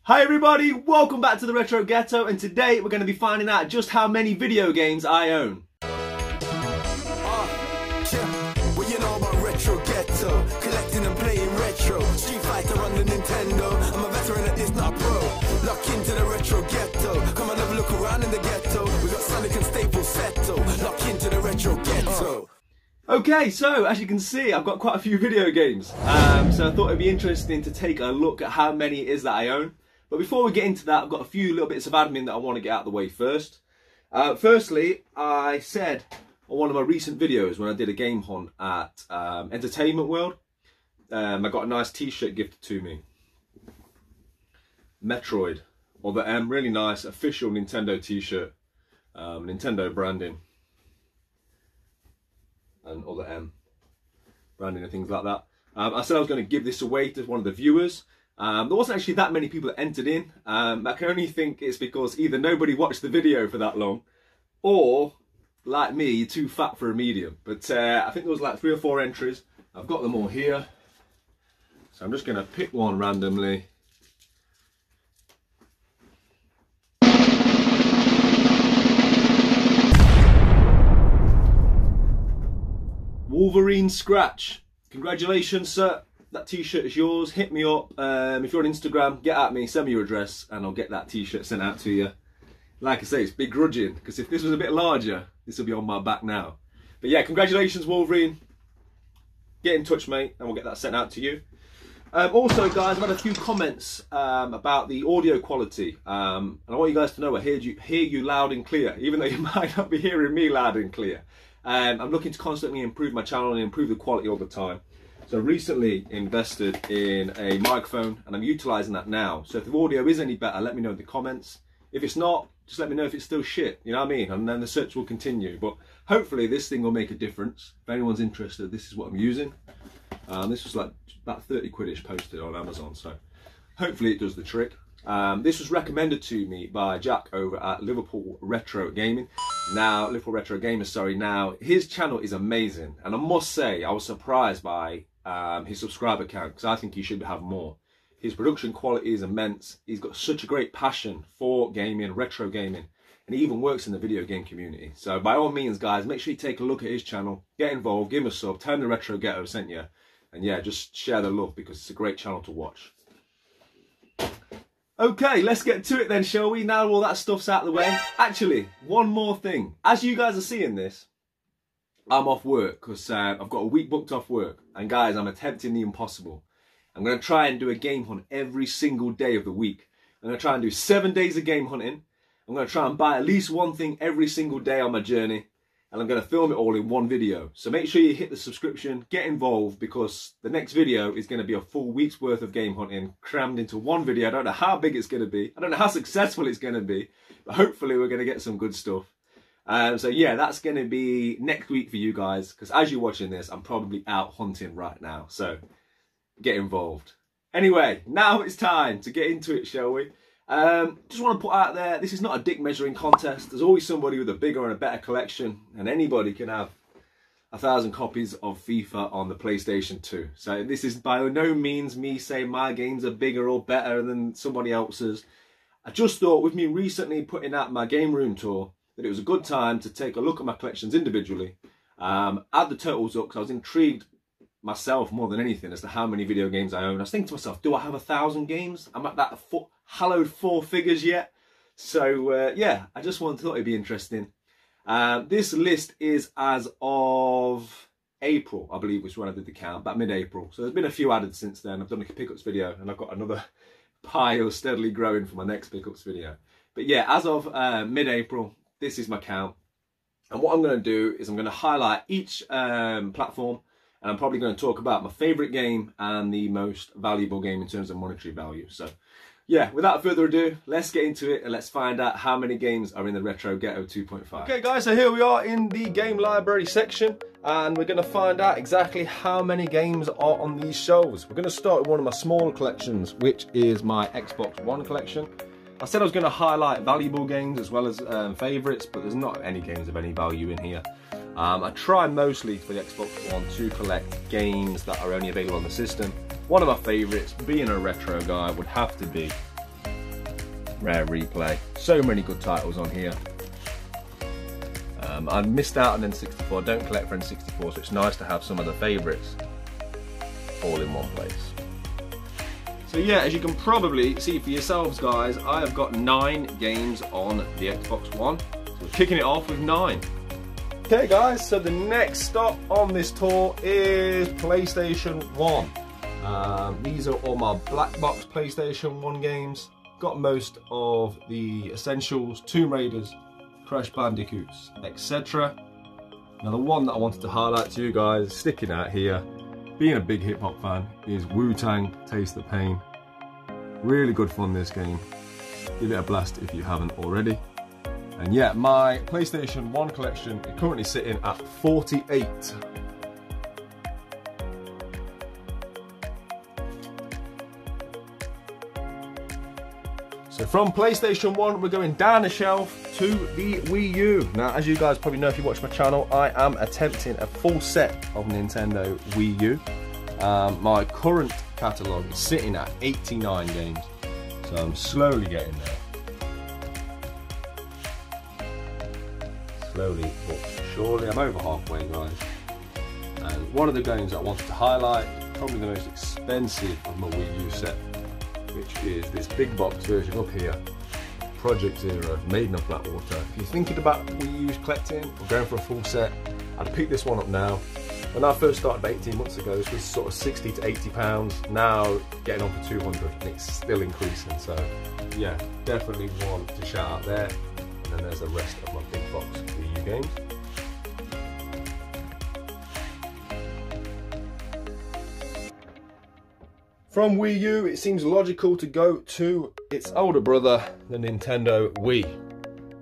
Hi everybody, welcome back to the Retro Ghetto, and today we're going to be finding out just how many video games I own. Well, you know about Retro Ghetto, collecting and playing retro. Street Fighter on the Nintendo, I'm a veteran at this, not pro. Lock into the Retro Ghetto, come and have a look around in the ghetto. We got Sonic and Staples Settle, lock into the Retro Ghetto. Okay, so as you can see, I've got quite a few video games. So I thought it'd be interesting to take a look at how many it is that I own. But before we get into that, I've got a few little bits of admin that I want to get out of the way first. Firstly, I said on one of my recent videos when I did a game hunt at Entertainment World, I got a nice t-shirt gifted to me. Metroid, or the M, really nice official Nintendo t-shirt, Nintendo branding, and other M branding and things like that. I said I was going to give this away to one of the viewers. There wasn't actually that many people that entered in. I can only think it's because either nobody watched the video for that long, or, like me, you're too fat for a medium. But I think there was like 3 or 4 entries. I've got them all here. So I'm just going to pick one randomly. Wolverine Scratch. Congratulations, sir. That t-shirt is yours. Hit me up. If you're on Instagram, get at me, send me your address, and I'll get that t-shirt sent out to you. Like I say, it's begrudging, because if this was a bit larger, this will be on my back now. But yeah, congratulations, Wolverine. Get in touch, mate, and we'll get that sent out to you. Also, guys, I've had a few comments about the audio quality. And I want you guys to know I hear you loud and clear, even though you might not be hearing me loud and clear. I'm looking to constantly improve my channel and improve the quality all the time. So I recently invested in a microphone and I'm utilising that now. So if the audio is any better, let me know in the comments. If it's not, just let me know if it's still shit, you know what I mean? And then the search will continue. But hopefully this thing will make a difference. If anyone's interested, this is what I'm using. This was like about 30 quid-ish posted on Amazon, so hopefully it does the trick. This was recommended to me by Jack over at Liverpool Retro Gaming. Now, Liverpool Retro Gamer, sorry. Now, his channel is amazing. And I must say, I was surprised by his subscriber count, because I think he should have more. His production quality is immense. He's got such a great passion for gaming, retro gaming, and he even works in the video game community. So by all means, guys, make sure you take a look at his channel, get involved, give him a sub, tell him the Retro Ghetto sent you, and yeah, just share the love, because it's a great channel to watch. Okay, let's get to it then, shall we? Now all that stuff's out of the way. Actually, one more thing. As you guys are seeing this, I'm off work because I've got a week booked off work. And guys, I'm attempting the impossible. I'm going to try and do a game hunt every single day of the week. I'm going to try and do 7 days of game hunting. I'm going to try and buy at least one thing every single day on my journey. And I'm going to film it all in one video. So make sure you hit the subscription, get involved, because the next video is going to be a full week's worth of game hunting crammed into one video. I don't know how big it's going to be. I don't know how successful it's going to be. But hopefully we're going to get some good stuff. So yeah, that's going to be next week for you guys, because as you're watching this, I'm probably out hunting right now. So get involved. Anyway, now it's time to get into it, shall we? Just want to put out there, this is not a dick measuring contest. There's always somebody with a bigger and a better collection, and anybody can have 1,000 copies of FIFA on the PlayStation 2. So this is by no means me saying my games are bigger or better than somebody else's. I just thought, with me recently putting out my game room tour, that it was a good time to take a look at my collections individually, add the totals up, because I was intrigued myself more than anything as to how many video games I own. I was thinking to myself, do I have 1,000 games? I'm at that hallowed 4 figures yet. So yeah, I just thought it'd be interesting. This list is as of April, I believe, was when I did the count, about mid-April. So there's been a few added since then. I've done a pickups video, and I've got another pile steadily growing for my next pickups video. But yeah, as of mid-April, this is my count. And what I'm going to do is I'm going to highlight each platform, and I'm probably going to talk about my favourite game and the most valuable game in terms of monetary value. So yeah, without further ado, let's get into it and let's find out how many games are in the Retro Ghetto 2.5. Okay guys, so here we are in the game library section, and we're going to find out exactly how many games are on these shelves. We're going to start with one of my smaller collections, which is my Xbox One collection. I said I was going to highlight valuable games as well as favourites, but there's not any games of any value in here. I try mostly for the Xbox One to collect games that are only available on the system. One of my favourites, being a retro guy, would have to be Rare Replay. So many good titles on here. I missed out on N64. I don't collect for N64, so it's nice to have some of the favourites all in one place. So yeah, as you can probably see for yourselves, guys, I have got 9 games on the Xbox One. So we're kicking it off with 9. Okay guys, so the next stop on this tour is PlayStation 1. These are all my black box PlayStation 1 games. Got most of the essentials, Tomb Raiders, Crash Bandicoots, etc. Now the one that I wanted to highlight to you guys, sticking out here, being a big hip hop fan, is Wu-Tang Taste the Pain. Really good fun, this game. Give it a blast if you haven't already. And yeah, my PlayStation 1 collection is currently sitting at 48. So from PlayStation 1, we're going down the shelf to the Wii U. Now, as you guys probably know if you watch my channel, I am attempting a full set of Nintendo Wii U. My current catalogue is sitting at 89 games, so I'm slowly getting there. Slowly but surely, I'm over halfway, guys. And one of the games that I wanted to highlight, probably the most expensive of my Wii U set, which is this big box version up here, Project Zero, Maiden of Blackwater. If you're thinking about Wii U collecting or going for a full set, I'd pick this one up now. When I first started about 18 months ago, this was sort of 60 to 80 pounds. Now getting on for 200, and it's still increasing. So yeah, definitely one to shout out there. And then there's the rest of my big box Wii U games. From Wii U, it seems logical to go to its older brother, the Nintendo Wii.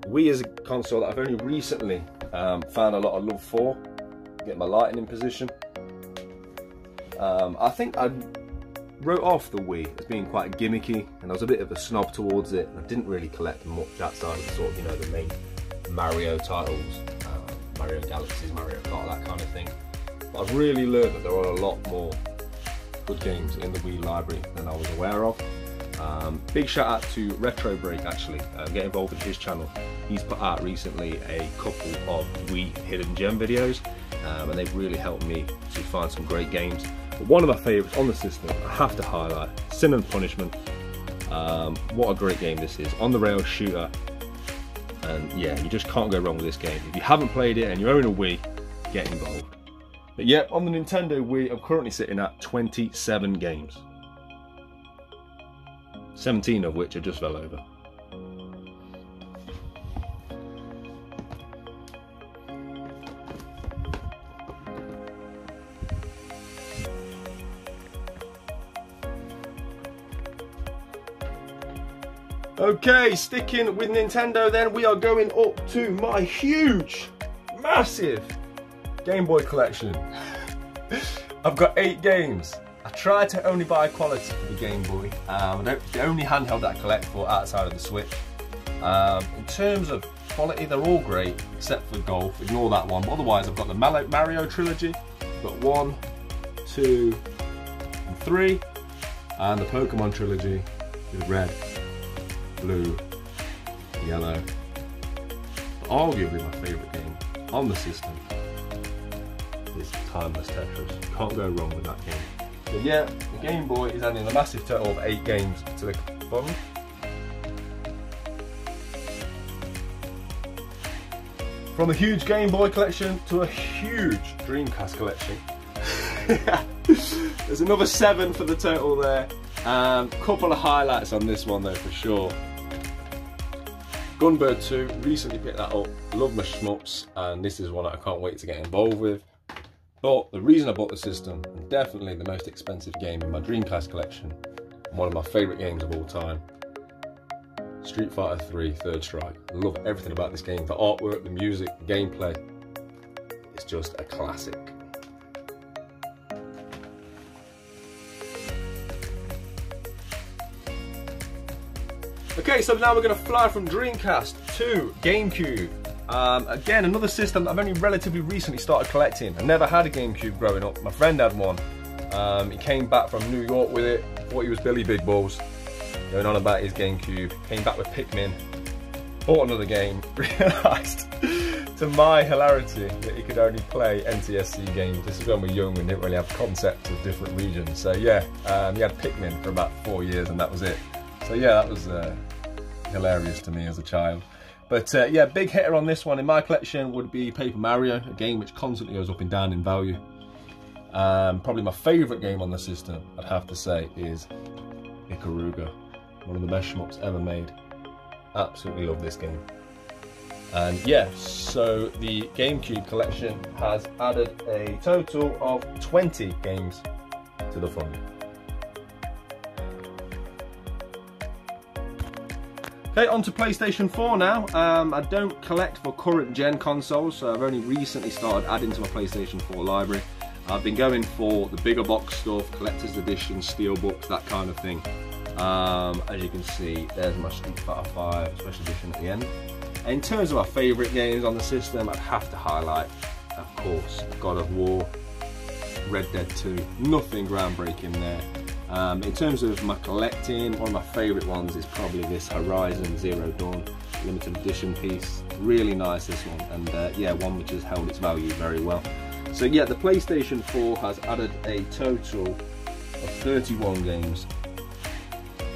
Wii is a console that I've only recently found a lot of love for. Get my lighting in position. I think I wrote off the Wii as being quite gimmicky, and I was a bit of a snob towards it. I didn't really collect much outside of the sort of, you know, the main Mario titles, Mario Galaxies, Mario Kart, that kind of thing. But I've really learned that there are a lot more good games in the Wii library than I was aware of. Big shout out to Retro Break, actually. Get involved with his channel. He's put out recently a couple of Wii hidden gem videos, and they've really helped me to find some great games. But one of my favourites on the system, I have to highlight, Sin and Punishment. What a great game this is. On the rails shooter, and yeah, you just can't go wrong with this game. If you haven't played it and you own a Wii, get involved. But yeah, on the Nintendo Wii, I'm currently sitting at 27 games. 17 of which I just fell over. Okay, sticking with Nintendo then, we are going up to my huge, massive Game Boy collection. I've got 8 games. I try to only buy quality for the Game Boy. It's the only handheld that I collect for outside of the Switch. In terms of quality, they're all great, except for Golf. Ignore that one. But otherwise, I've got the Mario trilogy. I've got 1, 2, and 3. And the Pokemon trilogy with Red, Blue, Yellow. But arguably my favourite game on the system is Timeless Tetris. Can't go wrong with that game. So yeah, the Game Boy is adding a massive total of 8 games to the fund. From a huge Game Boy collection to a huge Dreamcast collection. There's another 7 for the total there. Couple of highlights on this one though for sure. Gunbird 2, recently picked that up. Love my shmups, and this is one that I can't wait to get involved with. But the reason I bought the system, definitely the most expensive game in my Dreamcast collection, and one of my favourite games of all time, Street Fighter 3 Third Strike. I love everything about this game, the artwork, the music, the gameplay. It's just a classic. Okay, so now we're going to fly from Dreamcast to GameCube. Again, another system that I've only relatively recently started collecting. I never had a GameCube growing up. My friend had one. He came back from New York with it. Thought he was Billy Big Balls. going on about his GameCube, came back with Pikmin, bought another game, realised to my hilarity that he could only play NTSC games. This is when we were young and didn't really have concepts of different regions. So yeah, he had Pikmin for about 4 years and that was it. So yeah, that was hilarious to me as a child. But yeah, big hitter on this one in my collection would be Paper Mario, a game which constantly goes up and down in value. Probably my favourite game on the system, I'd have to say, is Ikaruga. One of the best shmups ever made. Absolutely love this game. And yeah, so the GameCube collection has added a total of 20 games to the fund. Okay, on to PlayStation 4 now. I don't collect for current gen consoles, so I've only recently started adding to my PlayStation 4 library. I've been going for the bigger box stuff, collector's edition, steelbooks, that kind of thing. As you can see, there's my Street Fighter 5 special edition at the end. In terms of my favourite games on the system, I'd have to highlight, of course, God of War, Red Dead 2, nothing groundbreaking there. In terms of my collecting, one of my favourite ones is probably this Horizon Zero Dawn limited edition piece. Really nice, this one, and yeah, one which has held its value very well. So yeah, the PlayStation 4 has added a total of 31 games.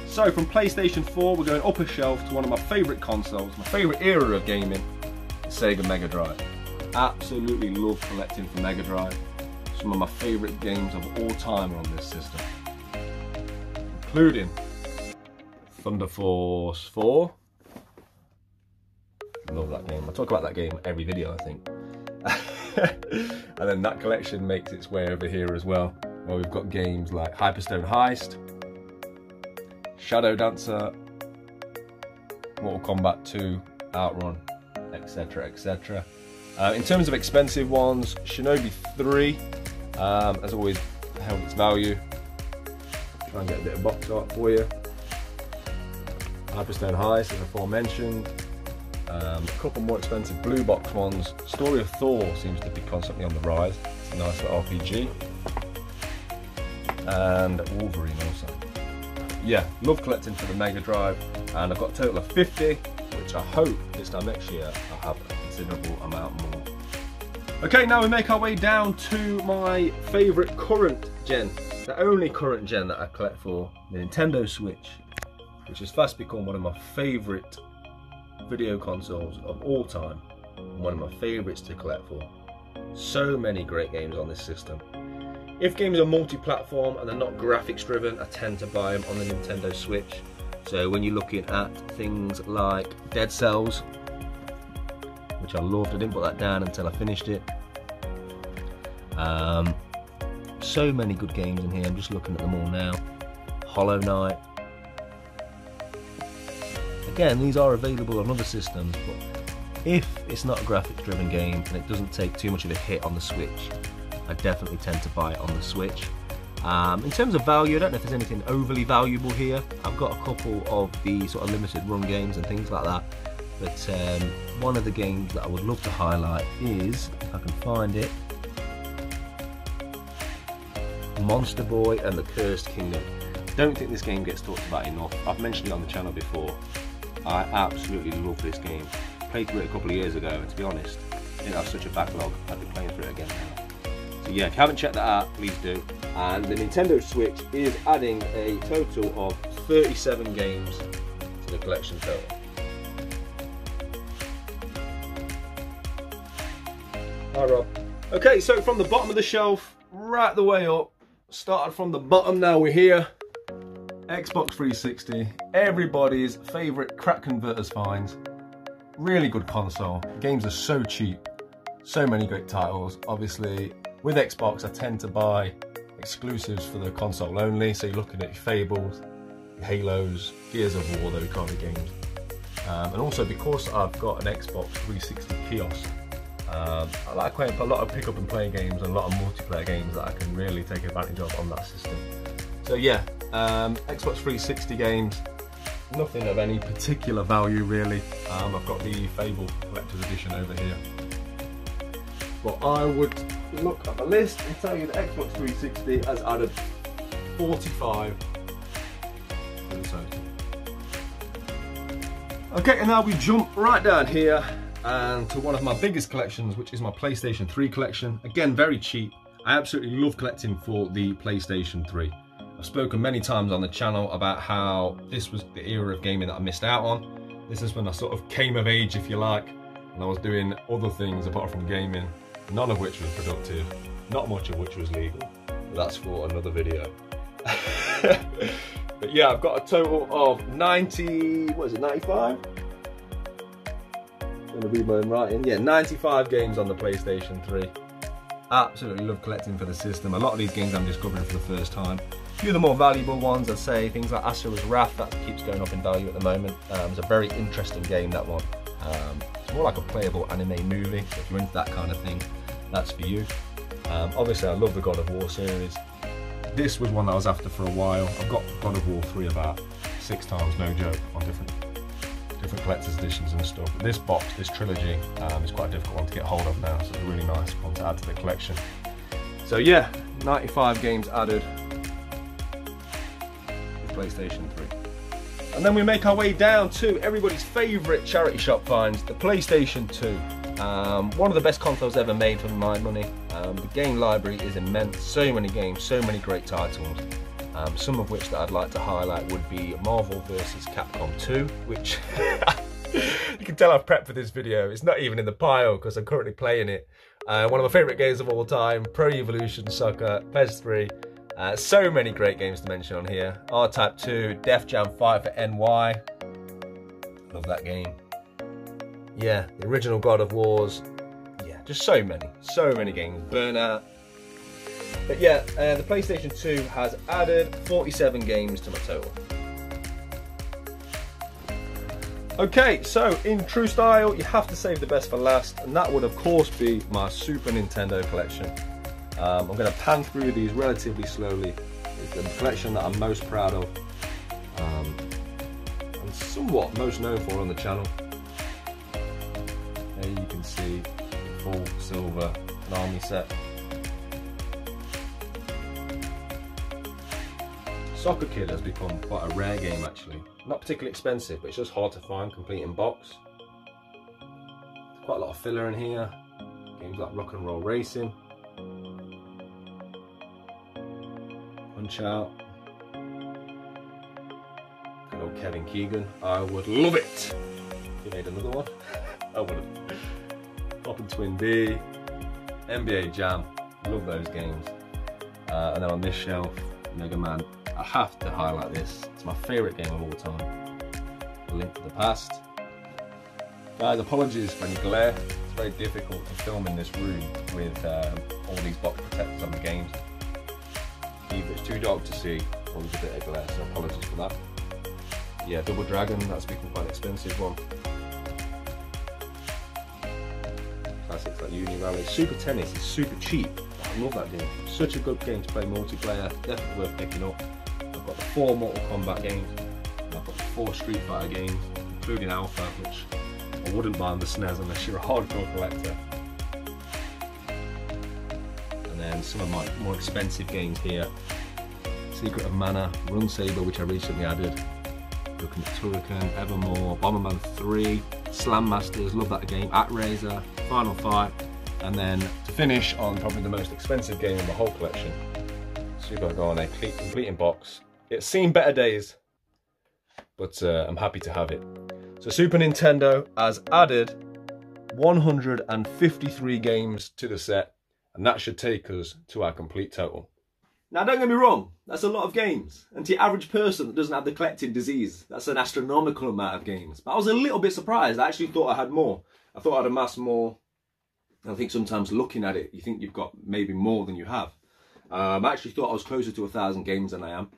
So from PlayStation 4, we're going up a shelf to one of my favourite consoles, my favourite era of gaming, the Sega Mega Drive. Absolutely love collecting for Mega Drive. Some of my favourite games of all time are on this system, including Thunder Force 4. Love that game. I talk about that game every video, I think. And then that collection makes its way over here as well, where we've got games like Hyperstone Heist, Shadow Dancer, Mortal Kombat 2, Outrun, etc, etc. In terms of expensive ones, Shinobi 3 has always held its value. Try and get a bit of box art for you. Hyperstone Heist, as aforementioned. A couple more expensive blue box ones. Story of Thor seems to be constantly on the rise. It's a nice little RPG. And Wolverine also. Yeah, love collecting for the Mega Drive, and I've got a total of 50, which I hope this time next year I'll have a considerable amount more. Okay, now we make our way down to my favourite current gen, the only current gen that I collect for, the Nintendo Switch, which has fast become one of my favourite video consoles of all time, and one of my favourites to collect for. So many great games on this system. If games are multi-platform and they're not graphics driven, I tend to buy them on the Nintendo Switch. So when you're looking at things like Dead Cells, which I loved, I didn't put that down until I finished it. So many good games in here, I'm just looking at them all now. Hollow Knight. Again, these are available on other systems, but if it's not a graphics driven game and it doesn't take too much of a hit on the Switch, I definitely tend to buy it on the Switch. In terms of value, I don't know if there's anything overly valuable here. I've got a couple of the sort of limited run games and things like that, but one of the games that I would love to highlight is, if I can find it, Monster Boy and the Cursed Kingdom. Don't think this game gets talked about enough. I've mentioned it on the channel before. I absolutely love this game. Played through it a couple of years ago, and to be honest, I didn't have such a backlog. I'd be playing through it again now. So yeah, if you haven't checked that out, please do. And the Nintendo Switch is adding a total of 37 games to the collection total. Hi Rob. Okay, so from the bottom of the shelf, right the way up, started from the bottom, now we're here. Xbox 360, everybody's favourite crack converters finds. Really good console. Games are so cheap. So many great titles. Obviously, with Xbox, I tend to buy exclusives for the console only. So you're looking at your Fables, your Halos, Gears of War, those kind of games. And also because I've got an Xbox 360 kiosk, I like playing a lot of pick up and play games and a lot of multiplayer games that I can really take advantage of on that system. So yeah, Xbox 360 games, nothing of any particular value really. I've got the Fable Collector's Edition over here. But I would look at the list and tell you that Xbox 360 has added 45 to the total. Okay, and now we jump right down here and to one of my biggest collections, which is my PlayStation 3 collection. Again, very cheap. I absolutely love collecting for the PlayStation 3. I've spoken many times on the channel about how this was the era of gaming that I missed out on. This is when I sort of came of age, if you like, and I was doing other things apart from gaming, none of which was productive, not much of which was legal. But that's for another video. But yeah, I've got a total of 90, what is it, 95? I'm gonna read my own writing. Yeah, 95 games on the PlayStation 3. Absolutely love collecting for the system. A lot of these games I'm discovering for the first time. A few of the more valuable ones, I'd say things like Asura's Wrath, that keeps going up in value at the moment. It's a very interesting game, that one. It's more like a playable anime movie, so if you're into that kind of thing, that's for you. Obviously, I love the God of War series. This was one that I was after for a while. I've got God of War 3 about 6 times, no joke, on different collector's editions and stuff. But this box, this trilogy, is quite a difficult one to get hold of now, so it's a really nice one to add to the collection. So yeah, 95 games added. PlayStation 3. And then we make our way down to everybody's favourite charity shop finds, the PlayStation 2. One of the best consoles ever made for my money. The game library is immense, so many games, so many great titles. Some of which that I'd like to highlight would be Marvel vs. Capcom 2, which you can tell I've prepped for this video. It's not even in the pile because I'm currently playing it. One of my favourite games of all time, Pro Evolution Soccer, PES 3. So many great games to mention on here. R-Type 2, Def Jam 5 for NY. Love that game. Yeah, the original God of Wars. Yeah, just so many games. Burnout. But yeah, the PlayStation 2 has added 47 games to my total. Okay, so in true style, you have to save the best for last, and that would of course be my Super Nintendo collection. I'm going to pan through these relatively slowly. It's the collection that I'm most proud of, and somewhat most known for on the channel. There you can see the full silver Konami set. Soccer Kid has become quite a rare game actually. Not particularly expensive, but it's just hard to find complete in box. Quite a lot of filler in here. Games like Rock and Roll Racing. Punch Out. Good old Kevin Keegan. I would love it if he made another one. I would have. Poppin' Twin B. NBA Jam. Love those games. And then on this shelf, Mega Man. I have to highlight this. It's my favourite game of all time. A Link to the Past. Guys, apologies for any glare. It's very difficult to film in this room with all these box protectors on the games. Either it's too dark to see, or there's a bit of glare, so apologies for that. Yeah, Double Dragon, that's become quite an expensive one. Classics like Uni Rally. Super Tennis is super cheap. I love that game. Such a good game to play multiplayer, definitely worth picking up. I've got the 4 Mortal Kombat games, and I've got the 4 Street Fighter games, including Alpha, which I wouldn't buy on the SNES unless you're a hardcore collector. And then some of my more expensive games here. Secret of Mana, Run Saber, which I recently added. Looking at Turrican, Evermore, Bomberman 3, Slam Masters, love that game, ActRaiser, Final Fight. And then to finish on probably the most expensive game in the whole collection, Super Gone, complete in box. It's seen better days, but I'm happy to have it. So Super Nintendo has added 153 games to the set, and that should take us to our complete total. Now don't get me wrong, that's a lot of games, and to the average person that doesn't have the collecting disease, that's an astronomical amount of games. But I was a little bit surprised. I actually thought I had more. I thought I'd amass more. I think sometimes looking at it, you think you've got maybe more than you have. I actually thought I was closer to 1,000 games than I am.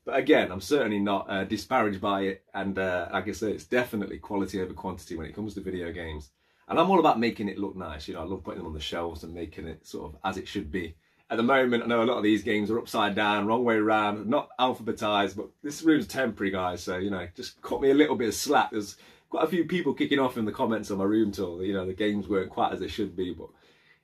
But again, I'm certainly not disparaged by it. And like I say, it's definitely quality over quantity when it comes to video games. And I'm all about making it look nice. You know, I love putting them on the shelves and making it sort of as it should be. At the moment, I know a lot of these games are upside down, wrong way around, not alphabetized, but this room's temporary, guys. So, you know, just cut me a little bit of slack. There's quite a few people kicking off in the comments on my room tour. You know, the games weren't quite as they should be, but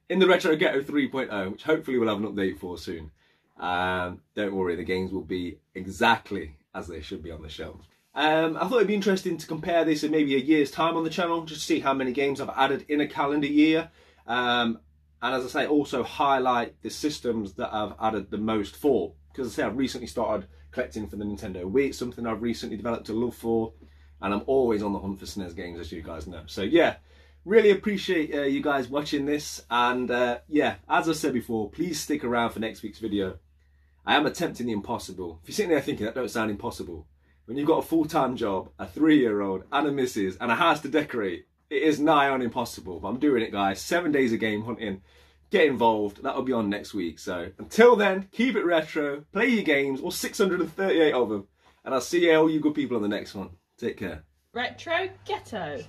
in the Retro Ghetto 3.0, which hopefully we'll have an update for soon, don't worry, the games will be exactly as they should be on the shelves. I thought it'd be interesting to compare this in maybe a year's time on the channel, just to see how many games I've added in a calendar year. And as I say, also highlight the systems that I've added the most for. Because as I say, I've recently started collecting for the Nintendo Wii. It's something I've recently developed a love for. And I'm always on the hunt for SNES games, as you guys know. So yeah, really appreciate you guys watching this. And yeah, as I said before, please stick around for next week's video. I am attempting the impossible. If you're sitting there thinking that don't sound impossible, when you've got a full-time job, a 3-year-old and a missus and a house to decorate, it is nigh on impossible. But I'm doing it, guys. 7 days of game hunting. Get involved. That'll be on next week. So until then, keep it retro, play your games, all 638 of them. And I'll see all you good people on the next one. Take care. Retro Ghetto.